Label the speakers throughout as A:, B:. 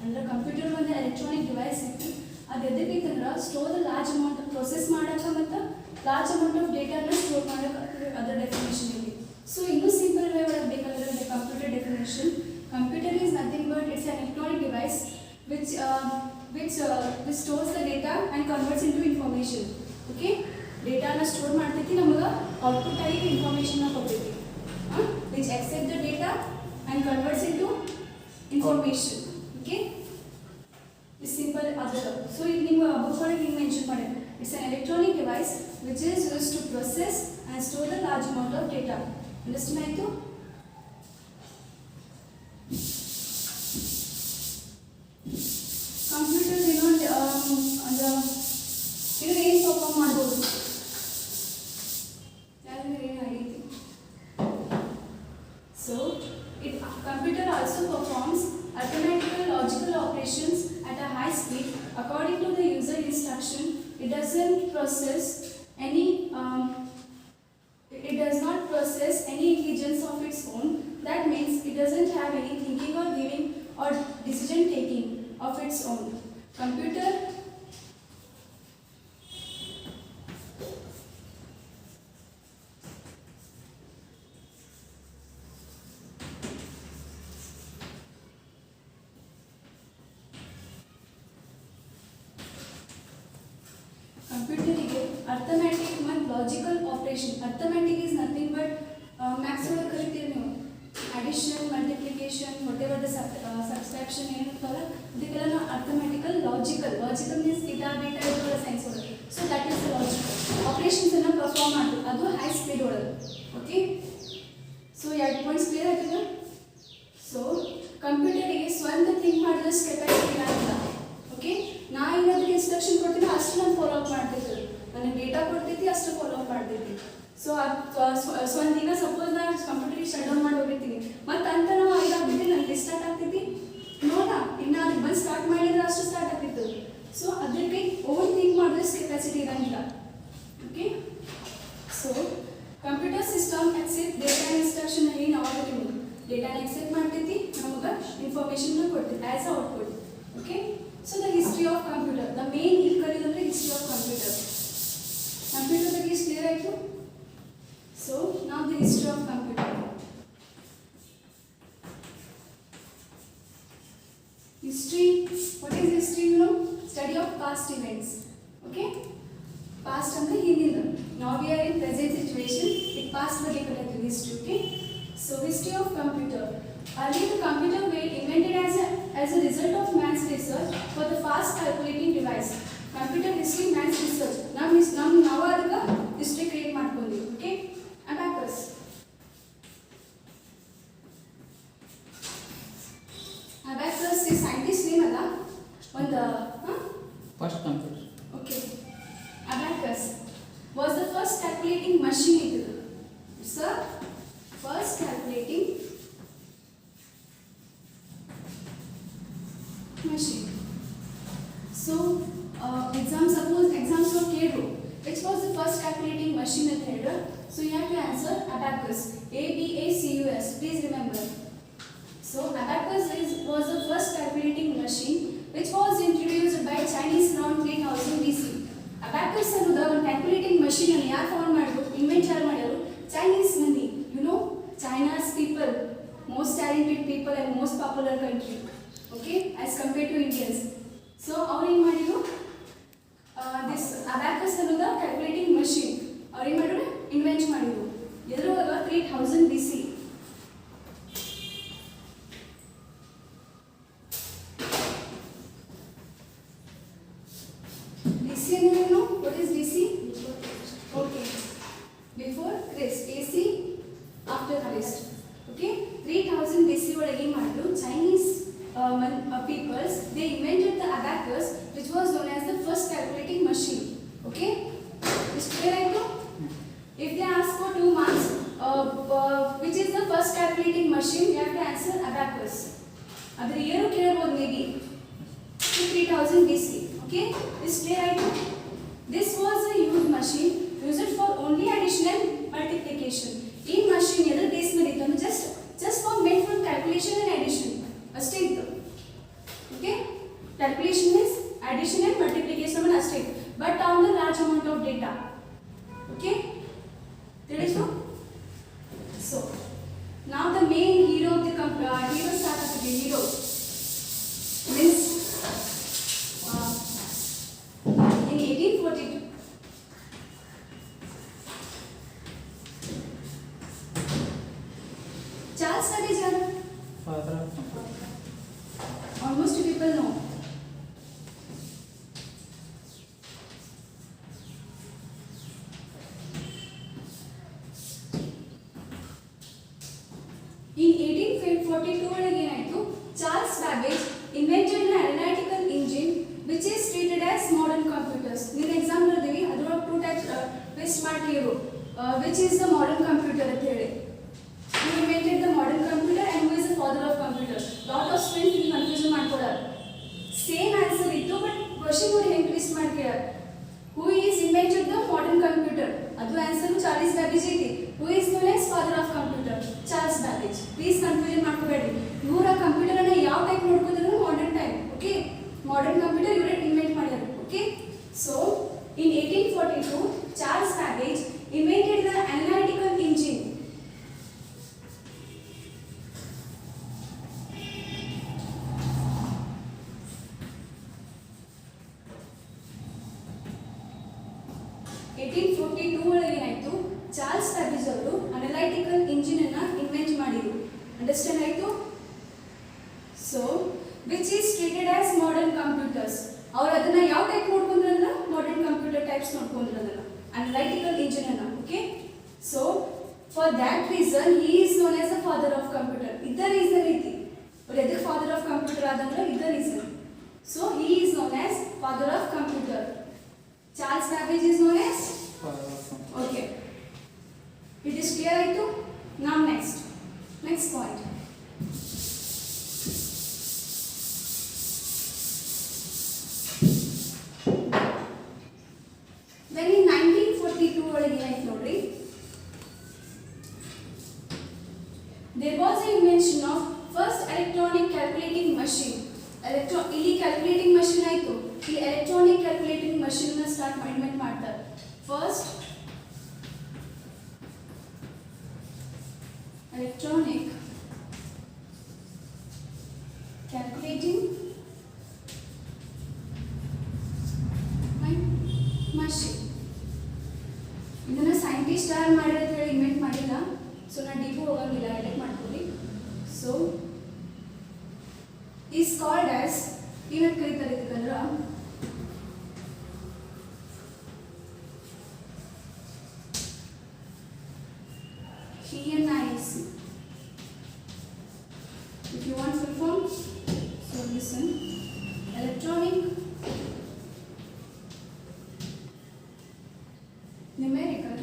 A: ಅಂದ್ರೆ ಕಂಪ್ಯೂಟರ್ ಒಂದು electronic device ಇತ್ತು. ಅದು ಎದಕ್ಕೈತಂದ್ರೆ store the large amount process ಮಾಡೋಕೆ ಮತ್ತು ಲಾರ್ಜ್ ಅಮೌಂಟ್ ಆಫ್ ಡೇಟಾನ ಸ್ಟೋರ್ ಮಾಡೋಕೆ ಅದರ ಡೆಫಿನೇಷನ್ ಇದೆ. ಸೊ ಇನ್ನೂ ಸಿಂಪಲ್ ವೇ ಒಳಗೆ ಬೇಕಾದ್ರೆ the computer definition. Computer is nothing but it's an electronic device which stores the data and converts into information. Okay, data na store ಮಾಡ್ತೈತಿ, ನಮಗೆ output ಆಗಿ ಇನ್ಫಾರ್ಮೇಷನ್ ಕೊಡ್ತೈತಿ, which accept the data and converts into information. Okay, this simple other. So ಇದು ನಿಮ್ಮ book ಒಳಗೆ ನೀವು mention ಮಾಡಿರಿ. It's an electronic device which is used to process and store the large amount of data. Understand ಆಯ್ತು? Computer ಇನ್ನೊಂದು ಇದು ಏನು perform ಮಾಡ್ಬೋದು, ಯಾರು ಏನು ಆಗೈತಿ. So it computer also performs arithmetical logical operations at a high speed according to the user instruction. It does not process any intelligence of its own. That means it doesn't have any thinking or giving or decision taking of its own. Computer ಗೆ ಅರ್ಥಮ್ಯಾಟಿಕ್ ಮತ್ತು logical operation. ಅರ್ಥಮ್ಯಾಟಿಕ್ is nothing but maths ಒಳಗೆ ಕಲಿತೀರಿ ನೀವು, addition, multiplication, ವಾಟೆವರ್ the subtraction ಏನಿರ್ತಲ್ಲ ಅದಕ್ಕೆಲ್ಲ ನಾವು ಅರ್ಥಮ್ಯಾಟಿಕಲ್. Logical means data ಇರೋಲ್ಲ science ಒಳಗೆ. So that is the logical operations ಅನ್ನು perform ಮಾಡೋದು, ಅದು ಹೈ ಸ್ಪೀಡ್ ಒಳಗೆ. ಓಕೆ, ಸೊ 2 ಪಾಯಿಂಟ್ಸ್ ಕ್ಲಿಯರ್ ಆಗ್ತದ. ಸೊ ಕಂಪ್ಯೂಟರಿಗೆ ಸ್ವಂತ ಥಿಂಕ್ ಮಾಡಿದಷ್ಟು ಕೆಪಾಸಿಟಿ ಇರಲ್ಲ. ಓಕೆ, ನಾ ಏನಾದರೂ ಇನ್ಸ್ಟ್ರಕ್ಷನ್ ಕೊಡ್ತೀನಿ ಅಷ್ಟು ನಾನು ಫಾಲೋ ಅಪ್ ಮಾಡ್ತಿದ್ದೆ, ನನಗೆ ಡೇಟಾ ಕೊಡ್ತೈತಿ ಅಷ್ಟು ಫಾಲೋ ಅಪ್ ಮಾಡ್ತೈತಿ. ಸೊ ಸ್ವಂತ ಈಗ ಸಪೋಸ್ ನಾನು ಕಂಪ್ಯೂಟರಿಗೆ ಶಟ್ ಡೌನ್ ಮಾಡಿ ಹೋಗಿರ್ತೀನಿ ಮತ್ತು ಅಂತ ನಾವು ಇದಾಗ್ಬಿಟ್ಟು ನನಗೆ ಸ್ಟಾರ್ಟ್ ಆಗ್ತೈತಿ ನೋಡಾ, ಇನ್ನು ಅದಕ್ಕೆ ಬಂದು ಸ್ಟಾರ್ಟ್ ಮಾಡಿದ್ರೆ ಅಷ್ಟು ಸ್ಟಾರ್ಟ್ ಆಗ್ತಿತ್ತು. ಸೊ ಅದಕ್ಕೆ ಓನ್ ಥಿಂಕ್ ಮಾಡಿದಷ್ಟು ಕೆಪಾಸಿಟಿ ಇರೋಂಗಿಲ್ಲ. Okay, so computer system accept data instruction ಏನು ಆಗೋದು, ಡೇಟಾನ ಎಕ್ಸೆಪ್ಟ್ ಮಾಡ್ತೈತಿ, ನಮಗೆ ಇನ್ಫಾರ್ಮೇಷನ್ನ ಕೊಡ್ತೈತಿ as a output. Okay, so the history of computer, the main ಕಲಿಯೋದಂದ್ರೆ history of computer. Computer ಬಗ್ಗೆ ಇಷ್ಟು ಕ್ಲಿಯರ್ ಆಯಿತು. So now the history of computer. History, what is history? You know, study of past events. Okay, past ಅಂದ್ರೆ ಹಿಂದಿನ. Now we are in present situation, it past ಬಗ್ಗೆ ಕಲಿಯೋದು history. Okay, so history of computer. Earlier the computer were invented as a result of man's research for the fast calculating device. Computer history, man's research. ನಾವು ಅದಕ್ಕೆ history create ಮಾಡ್ಕೊಂಡ್ವಿ. Okay, abacus. Abacus ಈ scientist name ಅಲ್ಲ, ಒಂದು
B: first computer.
A: Okay, abacus was the first calculating machine. ಇದು it's a first calculating machine. So exams were ಕೇಳಿದ್ರು which was the first calculating machine ಅಂತ ಹೇಳಿದ್ರು. So you have to answer abacus, ABACUS, please remember. So abacus was the first calculating machine which was introduced by Chinese around 3000 BC. abacus ಅನ್ನೋದು ಒಂದು calculating machine ಅನ್ನು ಯಾರು found ಮಾಡಿದ್ರು, invent ಯಾರು ಮಾಡಿದ್ರು? Chinese ಮಂದಿ. You know, China's people, most talented people and most popular country. Okay, as compared to Indians. So ಅವ್ರು ಏನು ಮಾಡಿದ್ರು, ದಿಸ್ ಅಬ್ಯಾಕಸ್ ಅನ್ನೋದು ಕ್ಯಾಲ್ಕುಲೇಟಿಂಗ್ ಮಷೀನ್ ಅವ್ರು ಏನು ಮಾಡಿದ್ರು, ಇನ್ವೆಂಟ್ ಮಾಡಿದ್ರು. ಎದುರುವಾಗ 3000 BC. BC ಅಂದ್ರೇನು? What is BC? Okay, before Christ. AC after Christ. Okay, 3000 BC ಒಳಗೆ ಏನು ಮಾಡಿದ್ರು, Chinese peoples, they invented the abacus which was known as the first calculating machine. Okay, is clear right now? If they ask for 2 marks, which is the first calculating machine, you have to answer abacus. Adar year kelabod maybe 3000 BC. Okay, is clear right now? This was a huge machine used for only addition and multiplication. In machine edar base ಮೇಲೆ ಇತ್ತು, just for made for calculation and addition ಅಷ್ಟೇ ಇತ್ತು. Okay, Calculation is addition and multiplication of asterisk, but on the large amount of data. Okay? ತಿಳಿಸು? So now the main hero of the hero start ಆಗ್ತದೆ. Hero means in 1842 Charles Babbage yaru?
B: Father of computer.
A: Almost people know. In 1842 ಒಳಗೆ ಏನಾಯಿತು, Charles Babbage invented an analytical engine which is treated as modern computers. ನೀನು exam ಬರ್ತೀವಿ ಅದರೊಳಗೆ two types list ಮಾಡ್ತೀವಿ, which is the modern computer ಅಂತ ಹೇಳಿ. Who invented the modern computer and who is the father of computer? Lot of students ಇಲ್ಲಿ confusion ಮಾಡ್ಕೊಳ್ಳಾರ. Same answer ಇತ್ತು but question ನೋಡಿ ಹೆಂಗೆ ಟ್ವಿಸ್ಟ್ ಮಾಡ್ಕೊಳ್ಳಾರ. Who is invented the modern computer? ಅದು answer Charles Babbage ಐತಿ. Who is known as father of computer? Charles Babbage. Please confusion ಮಾಡ್ಕೋಬೇಡಿ. ಇವರ ಕಂಪ್ಯೂಟರ್ ಅನ್ನ ಯಾವ ಟೈಪ್ ನೋಡ್ಕೋದ್ರು modern type. Okay, modern computer ಇವರೇ ಇನ್ವೆಂಟ್ ಮಾಡ್ಯಾರ. Okay, so in 1842 Charles Babbage invented the analytical engine. ಒಳಗೆ ಏನಾಯ್ತು, ಚಾರ್ಲ್ಸ್ ಬ್ಯಾಬೇಜ್ ಅವರು ಅನಲೈಟಿಕಲ್ ಇಂಜಿನ್ ಅನ್ನ ಇನ್ವೆಂಟ್ ಮಾಡಿದ್ರು. ಅಂಡರ್ಸ್ಟ್ಯಾಂಡ್ ಆಯ್ತು? So which is treated as modern computers. ಅವ್ರು ಅದನ್ನ ಯಾವ ಟೈಪ್ ನೋಡ್ಕೊಂಡ್ರಲ್ಲ, ಮಾಡರ್ನ್ ಕಂಪ್ಯೂಟರ್ ಟೈಪ್ಸ್ ನೋಡ್ಕೊಂಡ್ರು ಅದನ್ನ, ಅನಲೈಟಿಕಲ್ ಇಂಜಿನ್ ಅನ್ನ. Okay, so for that reason he is known as the father of computer. ಇದ ರೀಸನ್ ಐತಿ ಅವ್ರು ಎದಕ್ಕೆ ಫಾದರ್ ಆಫ್ ಕಂಪ್ಯೂಟರ್ ಆದಂದ್ರೆ ಇದ reason. So he is known as father of computer. Charles Babbage is known as
B: Father of computer.
A: okay. It is clear ಆಯ್ತು? Now next point. Then in 1942 ಒಳಗೆ ಏನಾಯ್ತು ನೋಡ್ರಿ, there was an invention of first electronic calculating machine. ಇಲ್ಲಿ calculating machine ಆಯ್ತು, ಇಲ್ಲಿ electronic calculating machine ನ start invent ಮಾಡ್ತಾರೆ. First electronic calculating machine. ಇದನ್ನ ಸೈಂಟಿಸ್ಟ್ ಯಾರು ಮಾಡಿದ್ರೆ ಅಂತ ಹೇಳಿ ಇನ್ವೆಂಟ್ ಮಾಡಿಲ್ಲ, ಸೊ ನಾನು ಡೀಪು ಹೋಗಂಗಿಲ್ಲ, ಎಡಿಟ್ ಮಾಡ್ಕೊಳ್ಳಿ. ಸೊ ಈಸ್ ಕಾಲ್ಡ್ ಆಸ್, ಏನಂತ ಕರೀತಾರೆ ಇದಕ್ಕಂದ್ರೆ ENIC. If you want full form, so listen. Electronic Numerical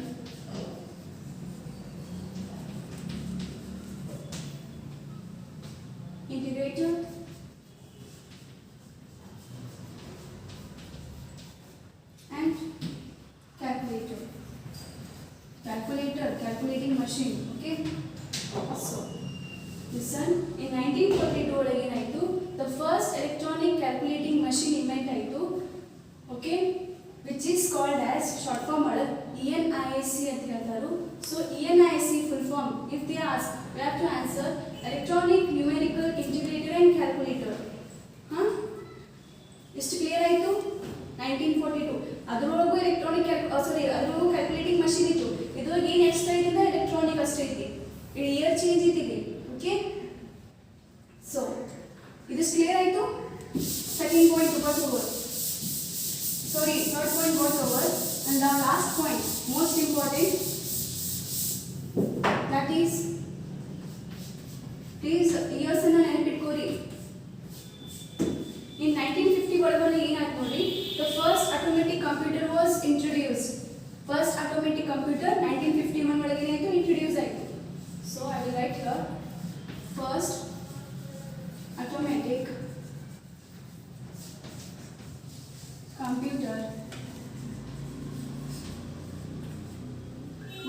A: Integrator and calculator. Calculating machine. Okay, so listen. In 1942 ಒಳಗೆ ಏನಾಯ್ತು, the first electronic calculating machine invent ಆಯ್ತು. Okay, which is called as short form ಒಳಗೆ ENIC ಅಂತ ಹೇಳ್ತಾರೆ. So ENIC full form, if they ask, we have to answer electronic numerical integrator and calculator. ಎಷ್ಟು clear ಆಯ್ತು? 1942 ಅದರೊಳಗೂ electronic ಅದರೊಳಗೂ calculating machine ಇತ್ತು. ಇದ್ರೊಳಗೆ ಏನು extra ಐತಿಂದ electronic ಅಷ್ಟೇ ಐತಿ, ಇಲ್ಲಿ ಇಯರ್ ಚೇಂಜ್ ಐತಿ. ಓಕೆ, ಸೊ ಇದು ಕ್ಲಿಯರ್ ಆಯಿತು. Second point got over, sorry, third point got over, and the last point most important, that is please years ಅನ್ನು ನೆನಪಿಟ್ಕೋರಿ. In 1950 ಒಳಗಡೆ ಏನಾಯ್ತು ನೋಡಿ, the first automatic computer was introduced. First automatic computer 1951 ಒಳಗೆ ಏನಾಯ್ತು, introduce ಆಯಿತು. So I will write here first automatic computer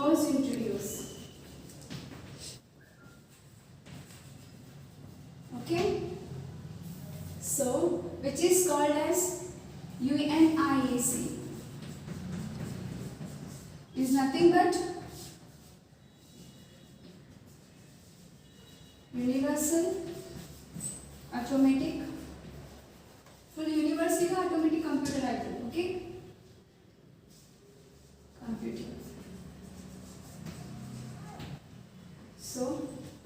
A: was introduced. Okay, So, which is called as UNIAC, is nothing but Universal Automatic, full universal automatic computer ಆಯ್ತು. Okay, computer. So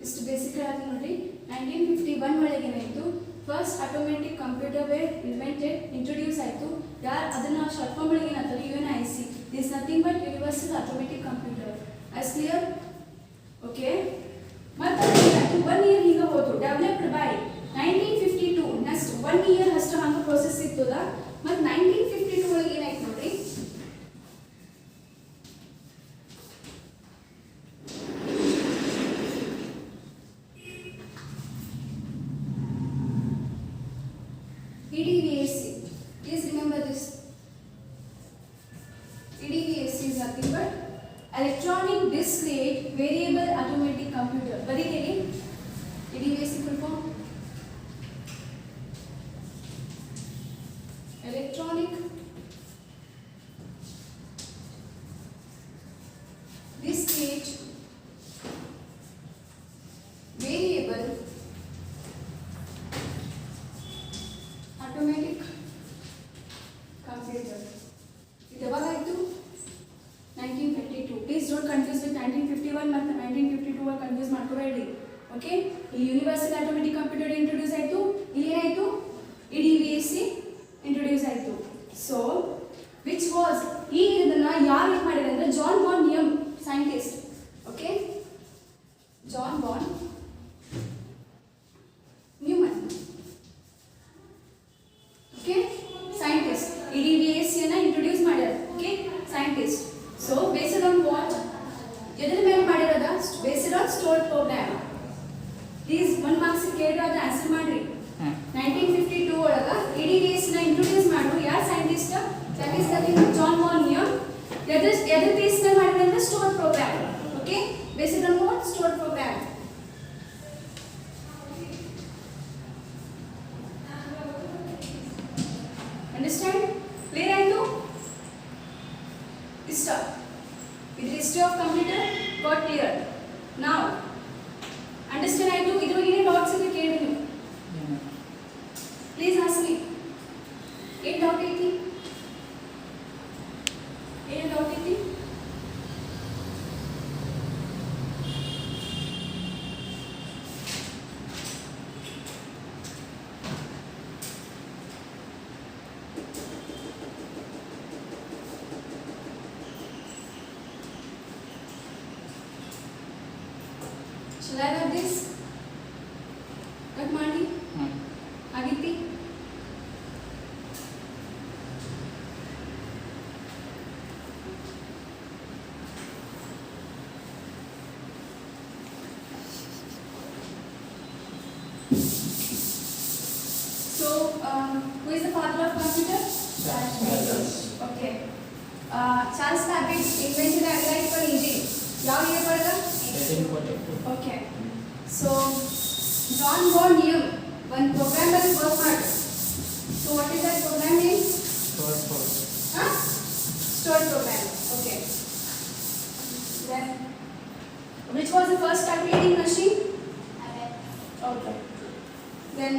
A: ಇಷ್ಟು basic ಆಗಿ ನೋಡಿ. 1951 ಒಳಗೆ ಏನಾಯಿತು, first automatic computer were invented, introduce ಆಯಿತು. ಯಾರು ಅದನ್ನು short form ಒಳಗೆ ಏನಾಗ್ತದೆ, UNIC is nothing but universal automatic computer. As clear? Okay. ಮತ್ತು ಏನಾಯಿತು, 1 ಇಯರ್ ಹಿಂಗೆ ಹೋಯ್ತು. Developed by 1952. ನೆಕ್ಸ್ಟ್ 1 ಇಯರ್ ಅಷ್ಟು ಹಂಗೆ ಪ್ರೋಸೆಸ್ ಇರ್ತದ. ಮತ್ತು 1952 ಒಳಗೆ ಏನಾಯ್ತು ನೋಡ್ರಿ, EDVAC. Please remember this. EDVAC is nothing but Electronic Discrete Variable Automatic Computer. ಬರೀತೀರಿ EDVAC full form? Electronic Discrete Variable Automatic Computer. ಇದು ಯಾವಾಗಾಯಿತು? 1952. Please don't confuse with 1951 ಮತ್ತು 1952 ಕನ್ಫ್ಯೂಸ್ ಮಾಡ್ಕೋಬೇಡಿ. ಓಕೆ, ಇಲ್ಲಿ ಯೂನಿವರ್ಸಲ್ ಆಟೋಮೆಟಿಕ್ ಕಂಪ್ಯೂಟರ್ ಇಂಟ್ರೊಡ್ಯೂಸ್ ಆಯಿತು. ಇಲ್ಲಿ ಏನಾಯಿತು, EDVAC introduce ಆಯಿತು. So which was, ಈ ಇದನ್ನು ಯಾರು ಇದು ಮಾಡಿದ್ರು ಅಂದರೆ John von Neumann, scientist. Okay, John von Neumann. Okay, scientist EDVAC ಅನ್ನು ಇಂಟ್ರೊಡ್ಯೂಸ್ ಮಾಡ್ಯಾರ. Okay, scientist. So based on what, ಎದ್ರ ಮೇಲೆ ಮಾಡಿರೋದ, based on stored program. Please 1 marks ಕೇಳಿರೋದು ಆನ್ಸರ್ ಮಾಡ್ರಿ. 1952 ಒಳಗ EDVAC ನ ಇಂಟ್ರೊಡ್ಯೂಸ್ ಮಾಡಿದ್ರು ಯಾರು, scientist? That is nothing but John von Neumann. ಎದ್ರ ಬೇಸ್ ಮೇಲೆ ಮಾಡಿದ್ರು ಅಂದ್ರೆ stored program. Okay, based on what, stored program. Understand? Clear ಆಯ್ತು? ಇಷ್ಟ ಇದು history of computer got clear. Now understand ಆಯ್ತು? ಇದ್ರ ಬಗ್ಗೆ ಡೌಟ್ಸ್ ಇದ್ರೆ ಕೇಳಿ ನೀವು. Please ask me. ಏನು ಡೌಟ್ ಐತಿ? ಏನು ಡೌಟ್ ಐತಿ? Shall I have this? Cut ಮಾಡಿ ಆಗಿತ್ತಿ. So, who is the father of computer? Charles Babbage. Okay. Charles Babbage invented analytical engine. ಯಾವ ಇಯರ್ ಒಳಗ?
B: 1842.
A: Okay. So, John Von Neumann one programmer work hard. So, what is that program name? Huh? Stored program. Okay. Then, which was the first calculating machine? Okay. Then,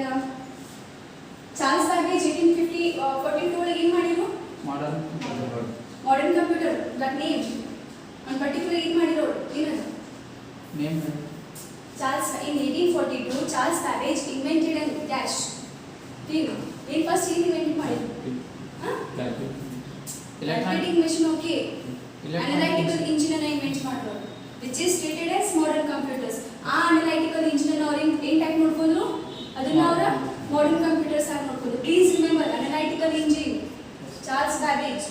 A: Charles Babbage 1842 ಒಳಗೆ ಏನು ಮಾಡಿದ್ರು? Modern computer. That name. One particular ಏನು ಮಾಡಿದ್ರು? ಏನದು?
B: Name.
A: Charles in 1842 Charles Babbage invented a dash. In first he invented ಮಾಡಿದ್ರು. Calculating machine okay. Analytical engine ಅನ್ನು invent ಮಾಡಿದ್ರು. Which is treated as modern computers. ಆ analytical engine ಅನ್ನು ಅವರು ಏನು ಟೈಪ್ ನೋಡ್ಕೊಂಡ್ರು? ಅದನ್ನ ಅವರ modern computers ಆಗಿ ನೋಡ್ಕೊಂಡ್ರು. Please remember analytical engine. Charles Babbage.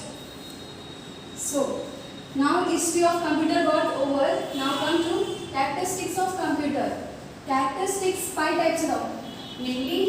A: So now history of computer got over. Now come to characteristics of computer. Characteristics 5 types of, namely